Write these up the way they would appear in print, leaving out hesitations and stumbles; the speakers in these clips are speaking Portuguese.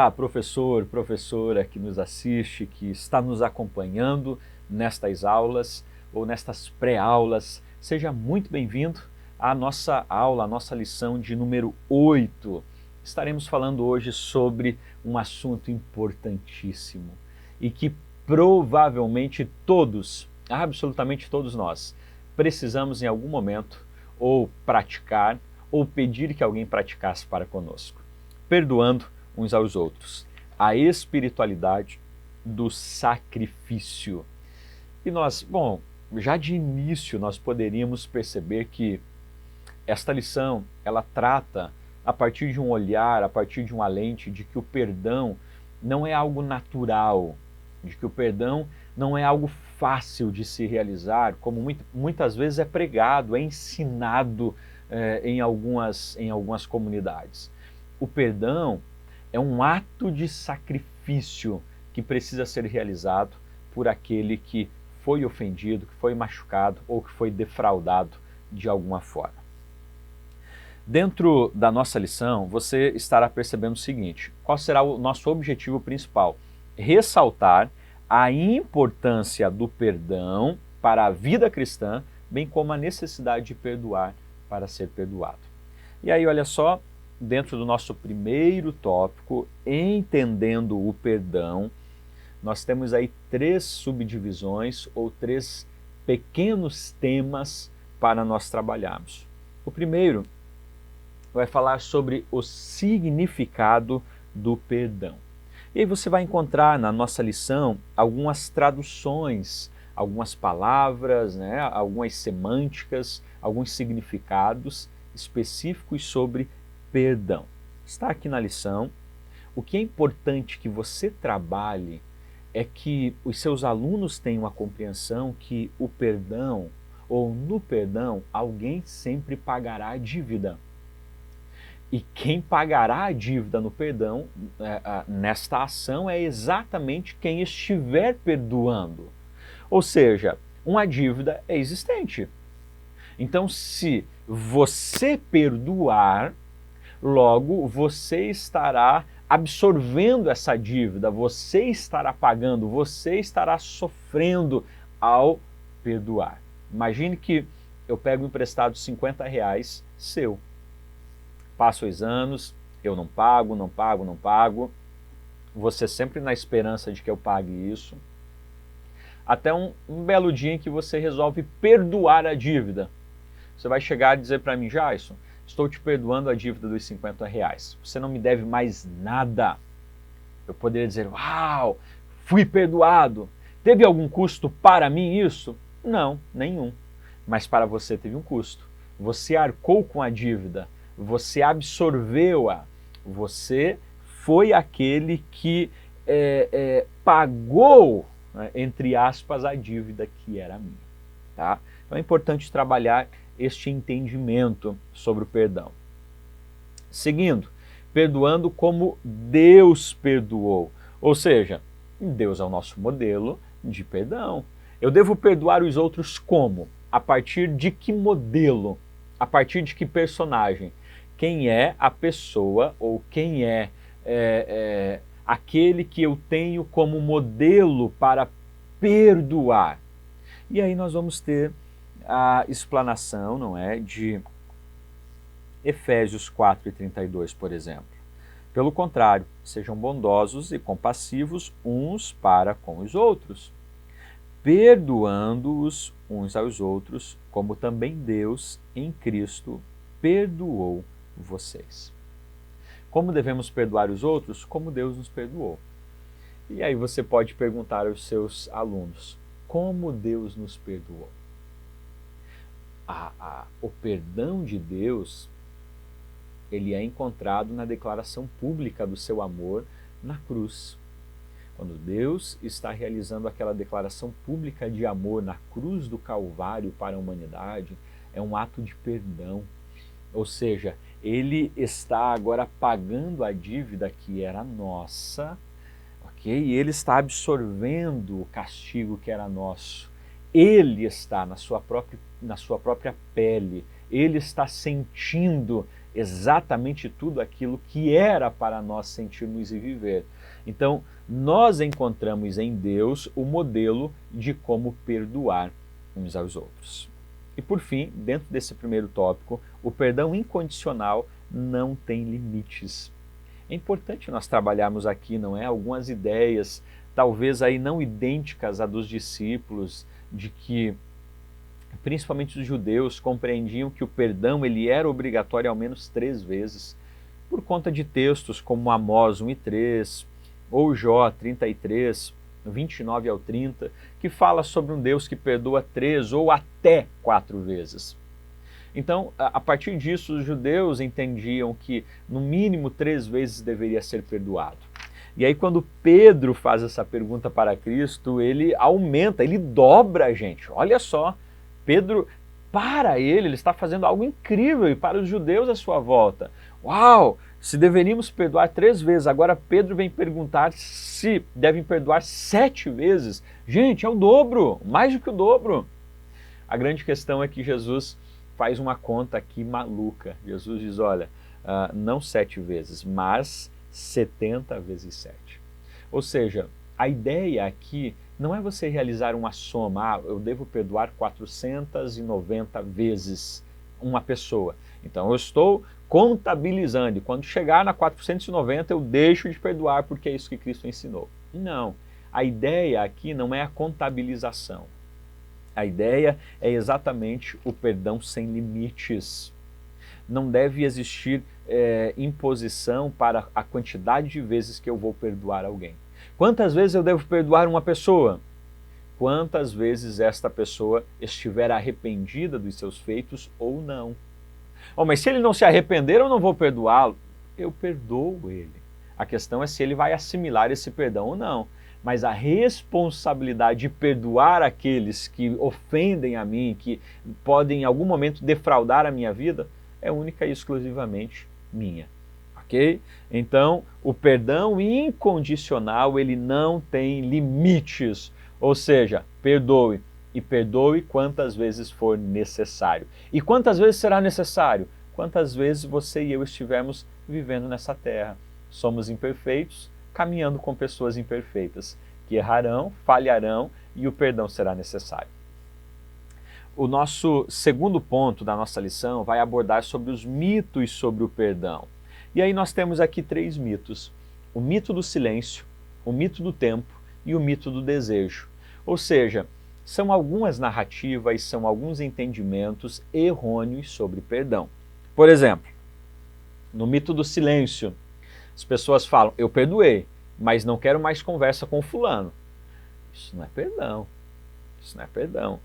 Olá, professor, professora que nos assiste, que está nos acompanhando nestas aulas ou nestas pré-aulas. Seja muito bem-vindo à nossa aula, à nossa lição de número 8. Estaremos falando hoje sobre um assunto importantíssimo e que provavelmente todos, absolutamente todos nós, precisamos em algum momento ou praticar ou pedir que alguém praticasse para conosco. Perdoando uns aos outros. A espiritualidade do sacrifício. E nós, já de início nós poderíamos perceber que esta lição, ela trata a partir de um olhar, a partir de uma lente, de que o perdão não é algo natural, de que o perdão não é algo fácil de se realizar, como muitas vezes é pregado, é ensinado em algumas comunidades. O perdão é um ato de sacrifício que precisa ser realizado por aquele que foi ofendido, que foi machucado ou que foi defraudado de alguma forma. Dentro da nossa lição, você estará percebendo o seguinte: qual será o nosso objetivo principal? Ressaltar a importância do perdão para a vida cristã, bem como a necessidade de perdoar para ser perdoado. E aí, olha só, dentro do nosso primeiro tópico, entendendo o perdão, nós temos aí 3 subdivisões ou 3 pequenos temas para nós trabalharmos. O primeiro vai falar sobre o significado do perdão. E aí você vai encontrar na nossa lição algumas traduções, algumas palavras, algumas semânticas, alguns significados específicos sobre perdão. Está aqui na lição. O que é importante que você trabalhe é que os seus alunos tenham a compreensão que o perdão, ou no perdão, alguém sempre pagará a dívida. E quem pagará a dívida no perdão, nesta ação, é exatamente quem estiver perdoando. Ou seja, uma dívida é existente. Então, se você perdoar, logo você estará absorvendo essa dívida, você estará pagando, você estará sofrendo ao perdoar. Imagine que eu pego emprestado R$50 seu. Passam os anos, eu não pago, você sempre na esperança de que eu pague isso, até um belo dia em que você resolve perdoar a dívida. Você vai chegar e dizer para mim: Jason, estou te perdoando a dívida dos R$50, você não me deve mais nada. Eu poderia dizer: uau, fui perdoado. Teve algum custo para mim isso? Não, nenhum. Mas para você teve um custo. Você arcou com a dívida, você absorveu-a, você foi aquele que pagou, entre aspas, a dívida que era minha. Tá? Então é importante trabalhar este entendimento sobre o perdão. Seguindo, perdoando como Deus perdoou. Ou seja, Deus é o nosso modelo de perdão. Eu devo perdoar os outros como? A partir de que modelo? A partir de que personagem? Quem é a pessoa ou quem é aquele que eu tenho como modelo para perdoar? E aí nós vamos ter a explanação, de Efésios 4:32, por exemplo. Pelo contrário, sejam bondosos e compassivos uns para com os outros, perdoando-os uns aos outros, como também Deus em Cristo perdoou vocês. Como devemos perdoar os outros? Como Deus nos perdoou. E aí você pode perguntar aos seus alunos: como Deus nos perdoou? O perdão de Deus, ele é encontrado na declaração pública do seu amor na cruz. Quando Deus está realizando aquela declaração pública de amor na cruz do Calvário para a humanidade, é um ato de perdão. Ou seja, ele está agora pagando a dívida que era nossa, ok? E ele está absorvendo o castigo que era nosso. Ele está na sua própria pele, ele está sentindo exatamente tudo aquilo que era para nós sentirmos e viver. Então, nós encontramos em Deus o modelo de como perdoar uns aos outros. E por fim, dentro desse primeiro tópico, o perdão incondicional não tem limites. É importante nós trabalharmos aqui, não é? Algumas ideias, talvez aí não idênticas à dos discípulos, de que principalmente os judeus compreendiam que o perdão ele era obrigatório ao menos 3 vezes, por conta de textos como Amós 1:3, ou Jó 33, 29 ao 30, que fala sobre um Deus que perdoa 3 ou até 4 vezes. Então, a partir disso, os judeus entendiam que no mínimo 3 vezes deveria ser perdoado. E aí quando Pedro faz essa pergunta para Cristo, ele aumenta, ele dobra a gente. Olha só, Pedro, para ele está fazendo algo incrível e para os judeus à sua volta. Uau, se deveríamos perdoar 3 vezes, agora Pedro vem perguntar se devem perdoar 7 vezes. Gente, é o dobro, mais do que o dobro. A grande questão é que Jesus faz uma conta aqui maluca. Jesus diz, olha, não 7 vezes, mas 70 vezes 7. Ou seja, a ideia aqui não é você realizar uma soma, eu devo perdoar 490 vezes uma pessoa. Então eu estou contabilizando, e quando chegar na 490 eu deixo de perdoar porque é isso que Cristo ensinou. Não, a ideia aqui não é a contabilização. A ideia é exatamente o perdão sem limites. Não deve existir imposição para a quantidade de vezes que eu vou perdoar alguém. Quantas vezes eu devo perdoar uma pessoa? Quantas vezes esta pessoa estiver arrependida dos seus feitos ou não. Oh, mas se ele não se arrepender, eu não vou perdoá-lo. Eu perdoo ele. A questão é se ele vai assimilar esse perdão ou não. Mas a responsabilidade de perdoar aqueles que ofendem a mim, que podem em algum momento defraudar a minha vida, é única e exclusivamente minha. Ok? Então, o perdão incondicional, ele não tem limites. Ou seja, perdoe. E perdoe quantas vezes for necessário. E quantas vezes será necessário? Quantas vezes você e eu estivermos vivendo nessa terra. Somos imperfeitos, caminhando com pessoas imperfeitas, que errarão, falharão e o perdão será necessário. O nosso segundo ponto da nossa lição vai abordar sobre os mitos sobre o perdão. E aí nós temos aqui 3 mitos. O mito do silêncio, o mito do tempo e o mito do desejo. Ou seja, são algumas narrativas, são alguns entendimentos errôneos sobre perdão. Por exemplo, no mito do silêncio, as pessoas falam, eu perdoei, mas não quero mais conversa com o fulano. Isso não é perdão. Isso não é perdão.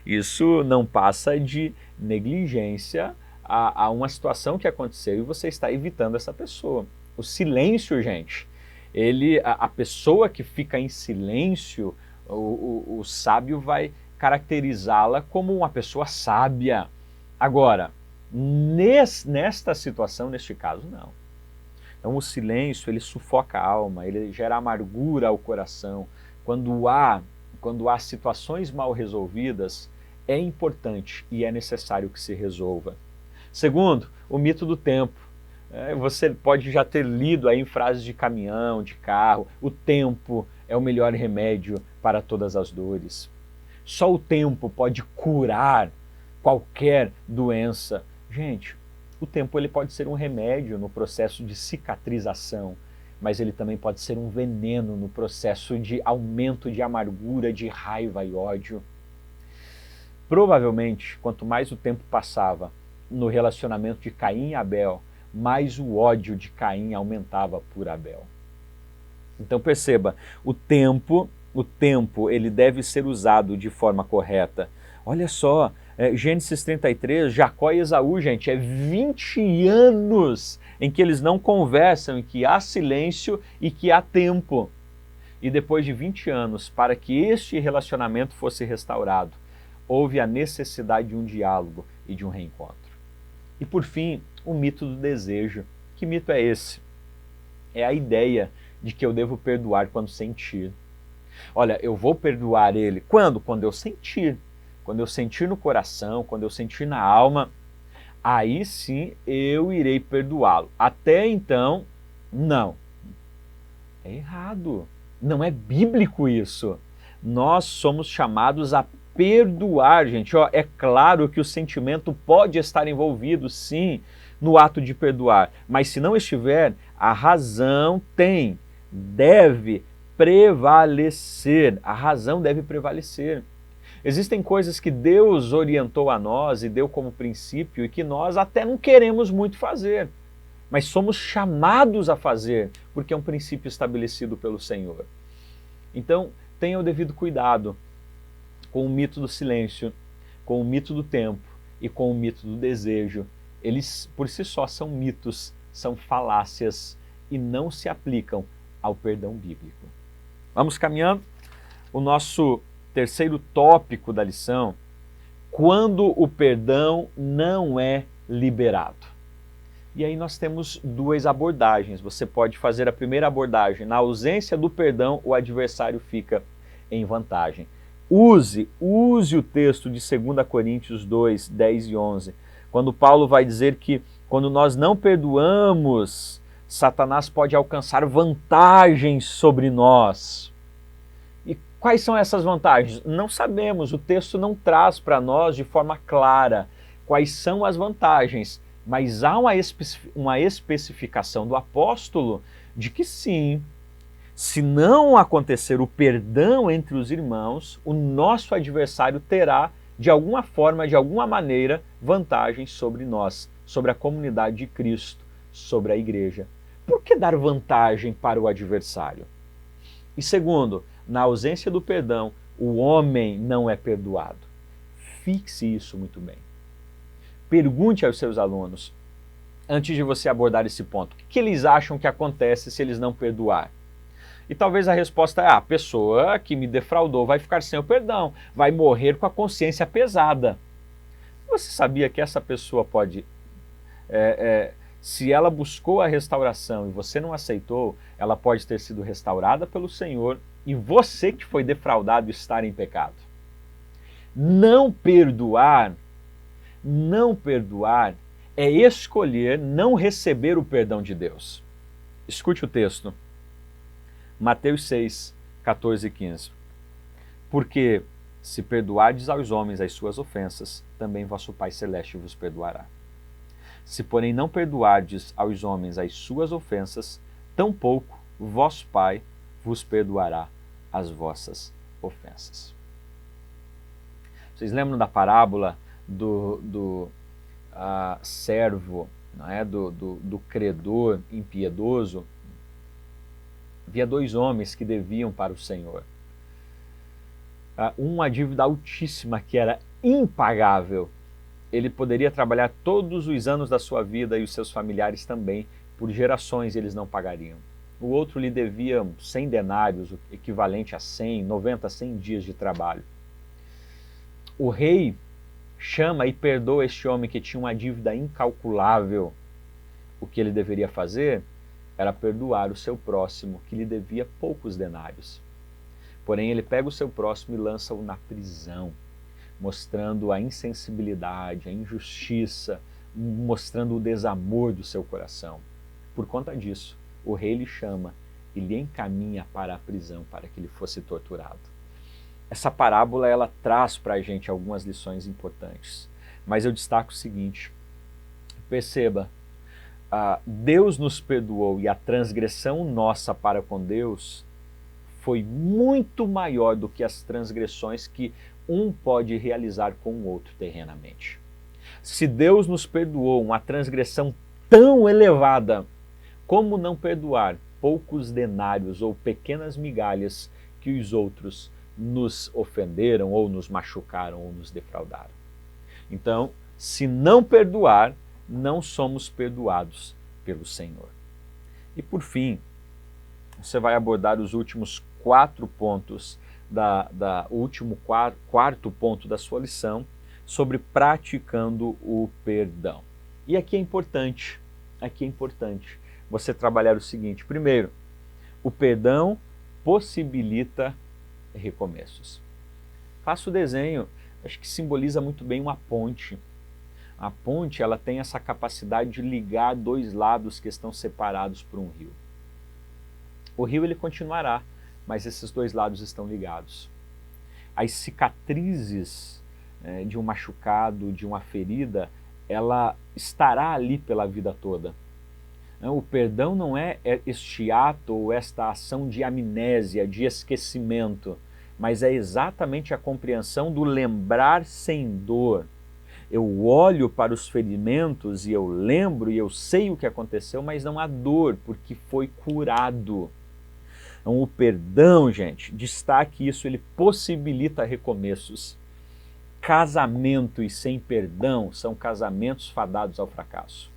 Isso não passa de negligência a uma situação que aconteceu e você está evitando essa pessoa. O silêncio, gente, a pessoa que fica em silêncio, o sábio vai caracterizá-la como uma pessoa sábia. Agora, nesta situação, neste caso, não. Então o silêncio, ele sufoca a alma, ele gera amargura ao coração. Quando há situações mal resolvidas, é importante e é necessário que se resolva. Segundo, o mito do tempo. Você pode já ter lido aí em frases de caminhão, de carro, o tempo é o melhor remédio para todas as dores. Só o tempo pode curar qualquer doença. Gente, o tempo ele pode ser um remédio no processo de cicatrização, mas ele também pode ser um veneno no processo de aumento de amargura, de raiva e ódio. Provavelmente, quanto mais o tempo passava no relacionamento de Caim e Abel, mais o ódio de Caim aumentava por Abel. Então perceba, o tempo ele deve ser usado de forma correta. Olha só, Gênesis 33, Jacó e Esaú, gente, 20 anos em que eles não conversam, em que há silêncio e que há tempo. E depois de 20 anos, para que este relacionamento fosse restaurado, houve a necessidade de um diálogo e de um reencontro. E por fim, o mito do desejo. Que mito é esse? É a ideia de que eu devo perdoar quando sentir. Olha, eu vou perdoar ele. Quando? Quando eu sentir. Quando eu sentir no coração, quando eu sentir na alma. aí sim eu irei perdoá-lo. Até então, não. É errado. Não é bíblico isso. Nós somos chamados a perdoar, gente. Ó, é claro que o sentimento pode estar envolvido, sim, no ato de perdoar. Mas se não estiver, a razão deve prevalecer. A razão deve prevalecer. Existem coisas que Deus orientou a nós e deu como princípio e que nós até não queremos muito fazer, mas somos chamados a fazer, porque é um princípio estabelecido pelo Senhor. Então, tenha o devido cuidado com o mito do silêncio, com o mito do tempo e com o mito do desejo. Eles, por si só, são mitos, são falácias e não se aplicam ao perdão bíblico. Vamos caminhando. O nosso terceiro tópico da lição: quando o perdão não é liberado. E aí nós temos duas abordagens. Você pode fazer a primeira abordagem: na ausência do perdão, o adversário fica em vantagem. Use o texto de 2 Coríntios 2, 10 e 11, quando Paulo vai dizer que quando nós não perdoamos, Satanás pode alcançar vantagens sobre nós. E quais são essas vantagens? Não sabemos, o texto não traz para nós de forma clara quais são as vantagens, mas há uma especificação do apóstolo de que sim, se não acontecer o perdão entre os irmãos, o nosso adversário terá, de alguma forma, de alguma maneira, vantagens sobre nós, sobre a comunidade de Cristo, sobre a igreja. Por que dar vantagem para o adversário? E segundo, na ausência do perdão, o homem não é perdoado. Fixe isso muito bem. Pergunte aos seus alunos, antes de você abordar esse ponto, o que eles acham que acontece se eles não perdoar? E talvez a resposta é: a pessoa que me defraudou vai ficar sem o perdão, vai morrer com a consciência pesada. Você sabia que essa pessoa pode, se ela buscou a restauração e você não aceitou, ela pode ter sido restaurada pelo Senhor e você que foi defraudado estar em pecado. Não perdoar é escolher não receber o perdão de Deus. Escute o texto. Mateus 6, 14 e 15. Porque se perdoardes aos homens as suas ofensas, também vosso Pai Celeste vos perdoará. Se porém não perdoardes aos homens as suas ofensas, tampouco vosso Pai vos perdoará as vossas ofensas. Vocês lembram da parábola do servo, não é? do credor impiedoso? Havia dois homens que deviam para o Senhor. Uma dívida altíssima que era impagável. Ele poderia trabalhar todos os anos da sua vida e os seus familiares também, por gerações eles não pagariam. O outro lhe devia 100 denários, o equivalente a 90, 100 dias de trabalho. O rei chama e perdoa este homem que tinha uma dívida incalculável. O que ele deveria fazer era perdoar o seu próximo, que lhe devia poucos denários. Porém, ele pega o seu próximo e lança-o na prisão, mostrando a insensibilidade, a injustiça, mostrando o desamor do seu coração. Por conta disso, o rei lhe chama e lhe encaminha para a prisão para que ele fosse torturado. Essa parábola ela traz para a gente algumas lições importantes, mas eu destaco o seguinte: perceba, Deus nos perdoou e a transgressão nossa para com Deus foi muito maior do que as transgressões que um pode realizar com o outro terrenamente. Se Deus nos perdoou uma transgressão tão elevada, como não perdoar poucos denários ou pequenas migalhas que os outros nos ofenderam ou nos machucaram ou nos defraudaram? Então, se não perdoar, não somos perdoados pelo Senhor. E por fim, você vai abordar os últimos 4 pontos, o último quarto ponto da sua lição, sobre praticando o perdão. E aqui é importante você trabalhar o seguinte: primeiro, o perdão possibilita recomeços. Faça o desenho, acho que simboliza muito bem uma ponte. A ponte, ela tem essa capacidade de ligar dois lados que estão separados por um rio. O rio ele continuará, mas esses dois lados estão ligados. As cicatrizes de um machucado, de uma ferida, ela estará ali pela vida toda. O perdão não é este ato ou esta ação de amnésia, de esquecimento, mas é exatamente a compreensão do lembrar sem dor. Eu olho para os ferimentos e eu lembro e eu sei o que aconteceu, mas não há dor, porque foi curado. Então, o perdão, gente, destaque isso, ele possibilita recomeços. Casamentos sem perdão são casamentos fadados ao fracasso.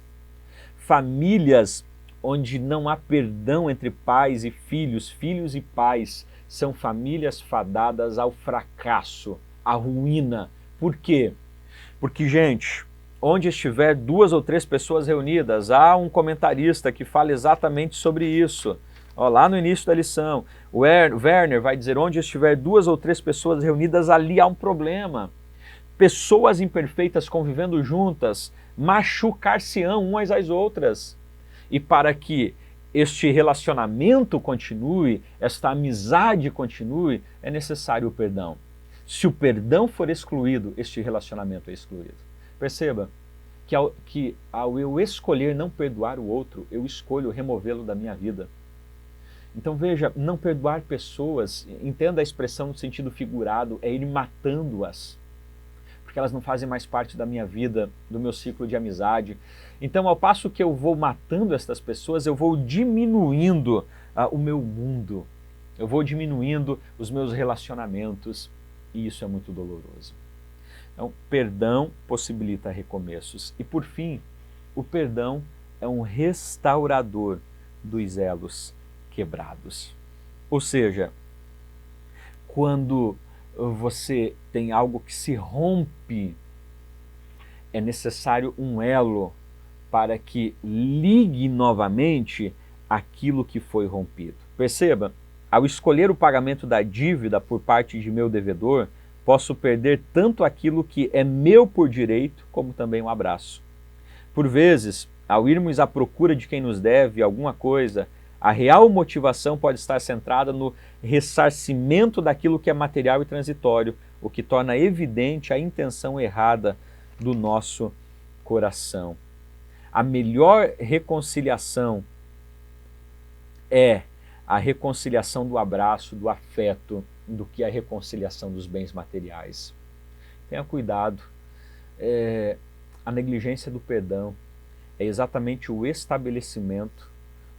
Famílias onde não há perdão entre pais e filhos, filhos e pais, são famílias fadadas ao fracasso, à ruína. Por quê? Porque, gente, onde estiver 2 ou 3 pessoas reunidas, há um comentarista que fala exatamente sobre isso. Ó, lá no início da lição, o Werner vai dizer, onde estiver 2 ou 3 pessoas reunidas, ali há um problema. Pessoas imperfeitas convivendo juntas, machucar-se-ão umas às outras. E para que este relacionamento continue, esta amizade continue, é necessário o perdão. Se o perdão for excluído, este relacionamento é excluído. Perceba que ao eu escolher não perdoar o outro, eu escolho removê-lo da minha vida. Então veja, não perdoar pessoas, entenda a expressão no sentido figurado, é ir matando-as, porque elas não fazem mais parte da minha vida, do meu ciclo de amizade. Então, ao passo que eu vou matando estas pessoas, eu vou diminuindo o meu mundo, eu vou diminuindo os meus relacionamentos, e isso é muito doloroso. Então, perdão possibilita recomeços. E por fim, o perdão é um restaurador dos elos quebrados. Ou seja, quando você tem algo que se rompe, é necessário um elo para que ligue novamente aquilo que foi rompido. Perceba, ao escolher o pagamento da dívida por parte de meu devedor, posso perder tanto aquilo que é meu por direito, como também um abraço. Por vezes, ao irmos à procura de quem nos deve alguma coisa, a real motivação pode estar centrada no ressarcimento daquilo que é material e transitório, o que torna evidente a intenção errada do nosso coração. A melhor reconciliação é a reconciliação do abraço, do afeto, do que a reconciliação dos bens materiais. Tenha cuidado. A negligência do perdão é exatamente o estabelecimento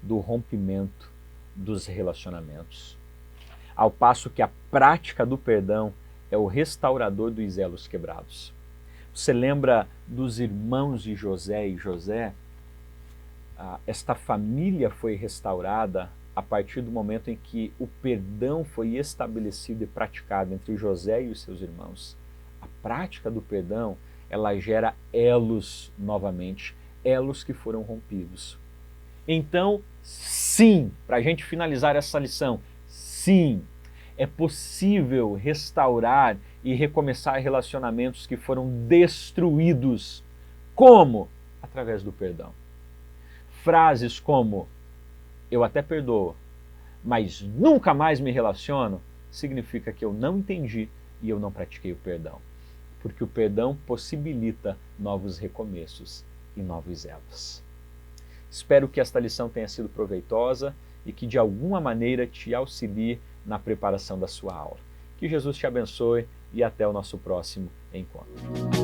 do rompimento dos relacionamentos. Ao passo que a prática do perdão é o restaurador dos elos quebrados. Você lembra dos irmãos de José e José? Esta família foi restaurada a partir do momento em que o perdão foi estabelecido e praticado entre José e os seus irmãos. A prática do perdão, ela gera elos novamente, elos que foram rompidos. Então, sim, para a gente finalizar essa lição, sim, é possível restaurar e recomeçar relacionamentos que foram destruídos. Como? Através do perdão. Frases como, eu até perdoo, mas nunca mais me relaciono, significa que eu não entendi e eu não pratiquei o perdão. Porque o perdão possibilita novos recomeços e novos elos. Espero que esta lição tenha sido proveitosa e que de alguma maneira te auxilie na preparação da sua aula. Que Jesus te abençoe e até o nosso próximo encontro.